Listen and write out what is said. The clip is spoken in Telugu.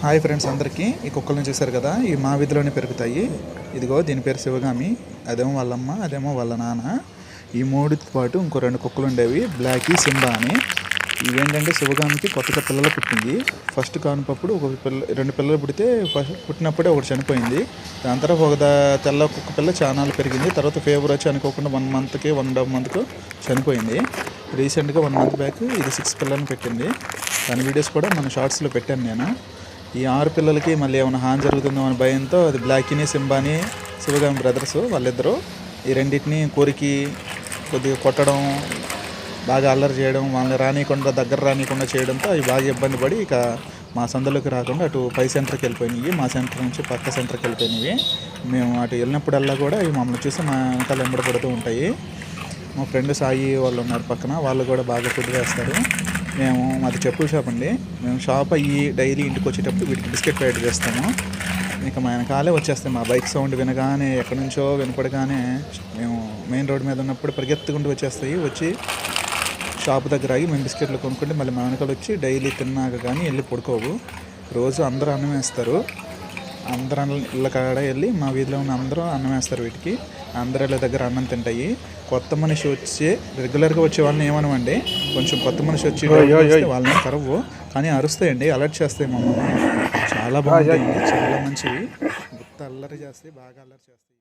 హాయ్ ఫ్రెండ్స్ అందరికీ. ఈ కుక్కలను చూశారు కదా, ఈ మా వీధిలోనే పెరుగుతాయి. ఇదిగో దీని పేరు శివగామి, అదేమో వాళ్ళమ్మ, అదేమో వాళ్ళ నాన్న. ఈ మూడుతో పాటు ఇంకో 2 కుక్కలు ఉండేవి, బ్లాకీ, సింబా అని. ఇవేంటంటే శివగామికి కొత్తగా పిల్లలు పుట్టింది. ఫస్ట్ కానుపప్పుడు 2 పిల్లలు పుడితే పుట్టినప్పుడే ఒకటి చనిపోయింది. దాని తర్వాత ఒక తెల్ల కుక్క పిల్ల చానాలు పెరిగింది. తర్వాత ఫీవర్ వచ్చి అనుకోకుండా 1 మంత్కి 1.5 మంత్కు చనిపోయింది. రీసెంట్గా 1 మంత్ బ్యాక్ ఇది 6 పిల్లల్ని పెట్టింది. దాని వీడియోస్ కూడా మన షార్ట్స్లో పెట్టాను నేను. ఈ 6 పిల్లలకి మళ్ళీ ఏమైనా హాని జరుగుతుందో అని భయంతో అది బ్లాకీని, సింబాని, శివగామి బ్రదర్స్ వాళ్ళిద్దరూ ఈ రెండింటిని కోరికి కొద్దిగా కొట్టడం, బాగా అల్లరి చేయడం, వాళ్ళని దగ్గర రానియకుండా చేయడంతో అవి బాగా ఇబ్బంది పడి ఇక మా సందులోకి రాకుండా అటు పై సెంటర్కి వెళ్ళిపోయినాయి. మా సెంటర్ నుంచి పక్క సెంటర్కి వెళ్ళిపోయినాయి. మేము అటు వెళ్ళినప్పుడల్లా కూడా ఇవి మమ్మల్ని చూసి మా వెనకాల వెంబడపడుతూ ఉంటాయి. మా ఫ్రెండ్ సాయి వాళ్ళు ఉన్నారు పక్కన, వాళ్ళు కూడా బాగా ఫుడ్ వేస్తారు. మాది చెప్పుల షాప్ అండి. మేము షాప్ అయ్యి డైలీ ఇంటికి వచ్చేటప్పుడు వీటికి బిస్కెట్ ప్యాకెట్ చేస్తాము. ఇంకా మా వెనకాలే వచ్చేస్తాయి. మా బైక్ సౌండ్ వినగానే ఎక్కడి నుంచో వినపడగానే మేము మెయిన్ రోడ్ మీద ఉన్నప్పుడు పరిగెత్తుకుంటూ వచ్చేస్తాయి. వచ్చి షాప్ దగ్గర ఆగి మేము బిస్కెట్లు కొనుక్కుంటే మళ్ళీ మా వెనకాల వచ్చి డైలీ తిన్నాక కానీ వెళ్ళి పడుకోవు. రోజు అందరూ అన్నం వేస్తారు. అందరూ ఇళ్ళ కాడ వెళ్ళి మా వీధిలో ఉన్న అందరూ అన్నం వేస్తారు వీటికి. అందరి ఇళ్ళ దగ్గర అన్నం తింటాయి. కొత్త మనిషి వచ్చి రెగ్యులర్గా వచ్చే వాళ్ళని ఏమనమండి, కొంచెం కొత్త మనిషి వచ్చి వాళ్ళని కరవు కానీ అరుస్తాయండి, అలర్ట్ చేస్తాయి మమ్మల్ని. చాలా బాగుంటాయండి, చాలా మంచివి. గుత్త అల్లరి చేస్తాయి, బాగా అల్లరి చేస్తాయి.